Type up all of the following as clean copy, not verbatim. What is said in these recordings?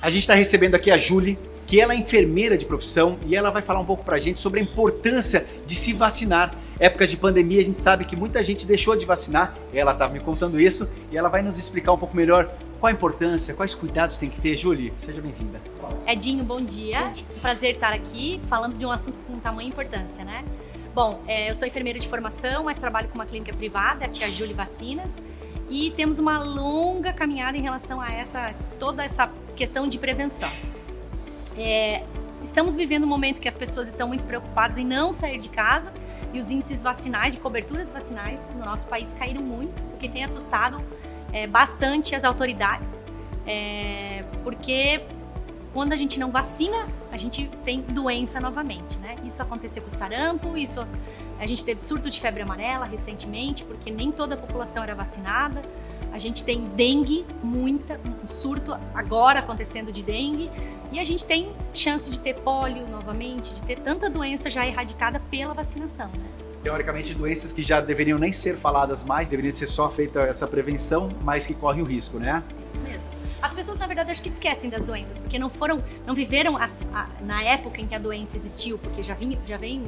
A gente está recebendo aqui a Julie, que ela é enfermeira de profissão e ela vai falar um pouco pra gente sobre a importância de se vacinar. Épocas de pandemia, a gente sabe que muita gente deixou de vacinar, ela estava me contando isso e ela vai nos explicar um pouco melhor qual a importância, quais cuidados tem que ter. Julie, seja bem-vinda. Edinho, bom dia. Prazer estar aqui falando de um assunto com tamanha importância, né? Bom, eu sou enfermeira de formação, mas trabalho com uma clínica privada, a Tia Julie Vacinas, e temos uma longa caminhada em relação a toda essa questão de prevenção. Estamos vivendo um momento que as pessoas estão muito preocupadas em não sair de casa e os índices vacinais, de coberturas vacinais no nosso país caíram muito, o que tem assustado bastante as autoridades, porque quando a gente não vacina, a gente tem doença novamente, né? Isso aconteceu com o sarampo, a gente teve surto de febre amarela recentemente, porque nem toda a população era vacinada. A gente tem dengue, um surto agora acontecendo de dengue, e a gente tem chance de ter pólio novamente, de ter tanta doença já erradicada pela vacinação, né? Teoricamente, doenças que já deveriam nem ser faladas mais, deveriam ser só feita essa prevenção, mas que correm o risco, né? Isso mesmo. As pessoas, na verdade, acho que esquecem das doenças, porque não viveram na época em que a doença existiu, porque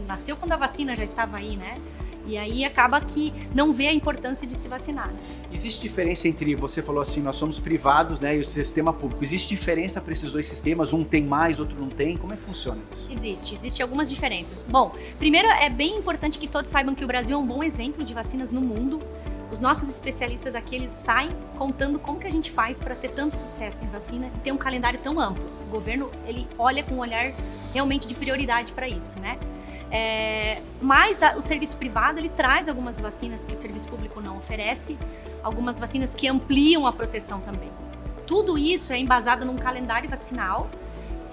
nasceu quando a vacina já estava aí, né? E aí acaba que não vê a importância de se vacinar, né? Existe diferença entre, você falou assim, nós somos privados, né, e o sistema público. Existe diferença para esses dois sistemas? Um tem mais, outro não tem? Como é que funciona isso? Existe algumas diferenças. Bom, primeiro é bem importante que todos saibam que o Brasil é um bom exemplo de vacinas no mundo. Os nossos especialistas aqui, eles saem contando como que a gente faz para ter tanto sucesso em vacina e ter um calendário tão amplo. O governo, ele olha com um olhar realmente de prioridade para isso, né? Mas o serviço privado, ele traz algumas vacinas que o serviço público não oferece, algumas vacinas que ampliam a proteção também. Tudo isso é embasado num calendário vacinal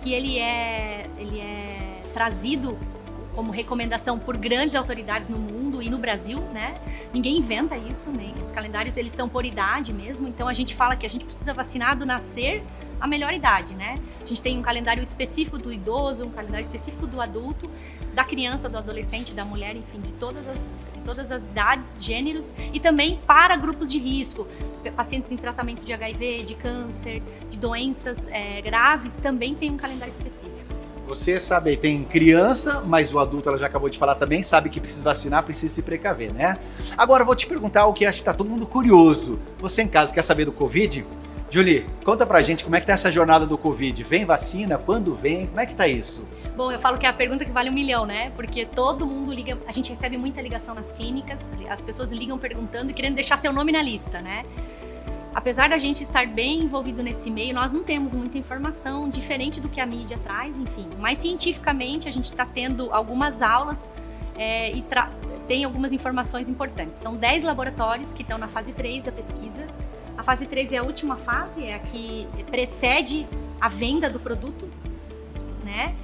que ele é trazido como recomendação por grandes autoridades no mundo e no Brasil, né? Ninguém inventa isso, né? Os calendários, eles são por idade mesmo, então a gente fala que a gente precisa vacinar do nascer à melhor idade, né? A gente tem um calendário específico do idoso, um calendário específico do adulto, da criança, do adolescente, da mulher, enfim, de todas as idades, gêneros, e também para grupos de risco, pacientes em tratamento de HIV, de câncer, de doenças graves, também tem um calendário específico. Você sabe, tem criança, mas o adulto, ela já acabou de falar também, sabe que precisa vacinar, precisa se precaver, né? Agora eu vou te perguntar o que acho que tá todo mundo curioso. Você em casa quer saber do Covid? Julie, conta pra gente como é que tá essa jornada do Covid. Vem vacina? Quando vem? Como é que tá isso? Bom, eu falo que é a pergunta que vale 1 milhão, né? Porque todo mundo liga, a gente recebe muita ligação nas clínicas, as pessoas ligam perguntando e querendo deixar seu nome na lista, né? Apesar da gente estar bem envolvido nesse meio, nós não temos muita informação diferente do que a mídia traz, enfim. Mas cientificamente a gente está tendo algumas aulas e tem algumas informações importantes. São 10 laboratórios que estão na fase 3 da pesquisa. A fase 3 é a última fase, é a que precede a venda do produto, né?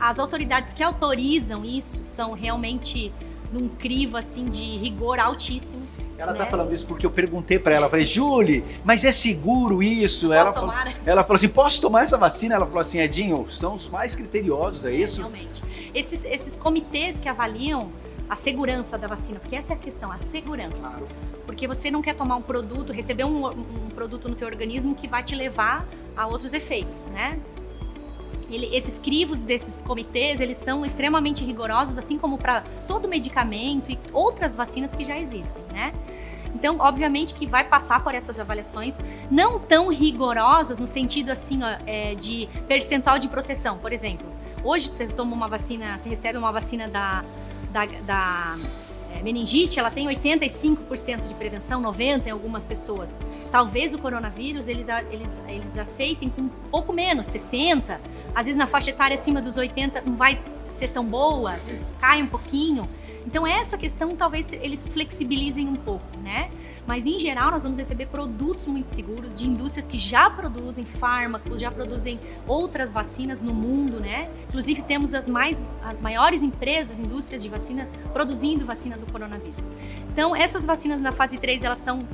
As autoridades que autorizam isso são realmente num crivo assim de rigor altíssimo. Ela tá falando isso porque eu perguntei pra ela, falei, Julie, mas é seguro isso? Posso tomar? Ela falou assim, posso tomar essa vacina? Ela falou assim, Edinho, são os mais criteriosos, é isso? Realmente. Esses comitês que avaliam a segurança da vacina, porque essa é a questão, a segurança. Claro. Porque você não quer tomar um produto, receber um produto no teu organismo que vai te levar a outros efeitos, né? Esses crivos desses comitês, eles são extremamente rigorosos, assim como para todo medicamento e outras vacinas que já existem, né? Então, obviamente que vai passar por essas avaliações não tão rigorosas no sentido assim, de percentual de proteção. Por exemplo, hoje você toma uma vacina, você recebe uma vacina da meningite, ela tem 85% de prevenção, 90% em algumas pessoas. Talvez o coronavírus, eles aceitem com um pouco menos, 60%. Às vezes na faixa etária acima dos 80 não vai ser tão boa, às vezes cai um pouquinho. Então essa questão talvez eles flexibilizem um pouco, né? Mas em geral nós vamos receber produtos muito seguros de indústrias que já produzem fármacos, já produzem outras vacinas no mundo, né? Inclusive temos as maiores empresas, indústrias de vacina, produzindo vacina do coronavírus. Então essas vacinas na fase 3, elas estão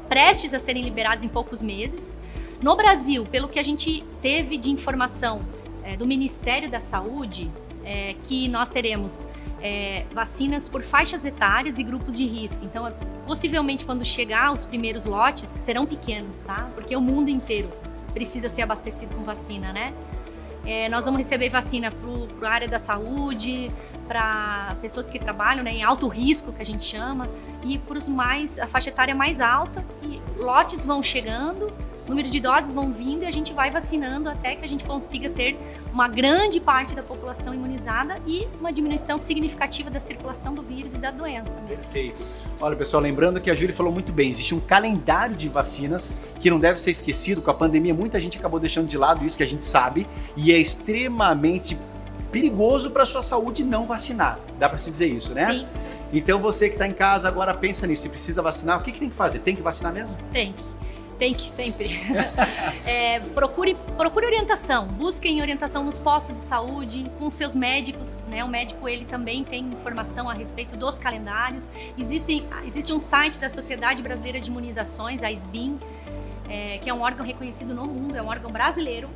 prestes a serem liberadas em poucos meses. No Brasil, pelo que a gente teve de informação do Ministério da Saúde, que nós teremos vacinas por faixas etárias e grupos de risco. Então, possivelmente, quando chegar os primeiros lotes, serão pequenos, tá? Porque o mundo inteiro precisa ser abastecido com vacina, né? Nós vamos receber vacina para a área da saúde, para pessoas que trabalham, né, em alto risco, que a gente chama, e para a faixa etária mais alta, e lotes vão chegando, número de doses vão vindo e a gente vai vacinando até que a gente consiga ter uma grande parte da população imunizada e uma diminuição significativa da circulação do vírus e da doença mesmo. Perfeito. Olha, pessoal, lembrando que a Júlia falou muito bem, existe um calendário de vacinas que não deve ser esquecido. Com a pandemia, muita gente acabou deixando de lado isso, que a gente sabe, e é extremamente perigoso para a sua saúde não vacinar. Dá para se dizer isso, né? Sim. Então você que está em casa agora pensa nisso, se precisa vacinar, o que tem que fazer? Tem que vacinar mesmo? Tem que sempre. Procure orientação, busquem orientação nos postos de saúde, com seus médicos, né? O médico, ele também tem informação a respeito dos calendários. Existe um site da Sociedade Brasileira de Imunizações, a SBIM, que é um órgão reconhecido no mundo, é um órgão brasileiro,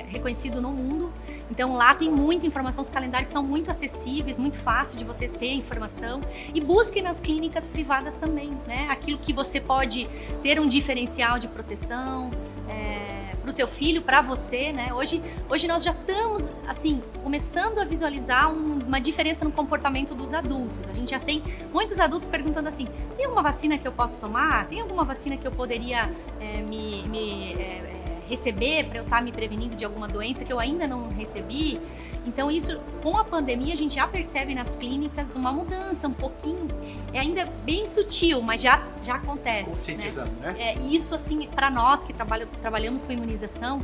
reconhecido no mundo. Então lá tem muita informação, os calendários são muito acessíveis, muito fácil de você ter informação. E busque nas clínicas privadas também, né? Aquilo que você pode ter um diferencial de proteção para o seu filho, para você, né? Hoje nós já estamos, assim, começando a visualizar uma diferença no comportamento dos adultos. A gente já tem muitos adultos perguntando assim, tem alguma vacina que eu posso tomar? Tem alguma vacina que eu poderia receber para eu estar me prevenindo de alguma doença que eu ainda não recebi? Então isso, com a pandemia, a gente já percebe nas clínicas uma mudança um pouquinho, ainda bem sutil, mas já acontece. Conscientizando, né? E isso, assim, para nós que trabalhamos com imunização,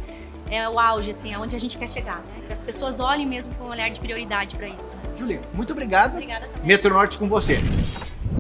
é o auge, assim, é onde a gente quer chegar, né? Que as pessoas olhem mesmo com um olhar de prioridade para isso. Né? Júlia, muito obrigado. Obrigada também. Metronorte com você.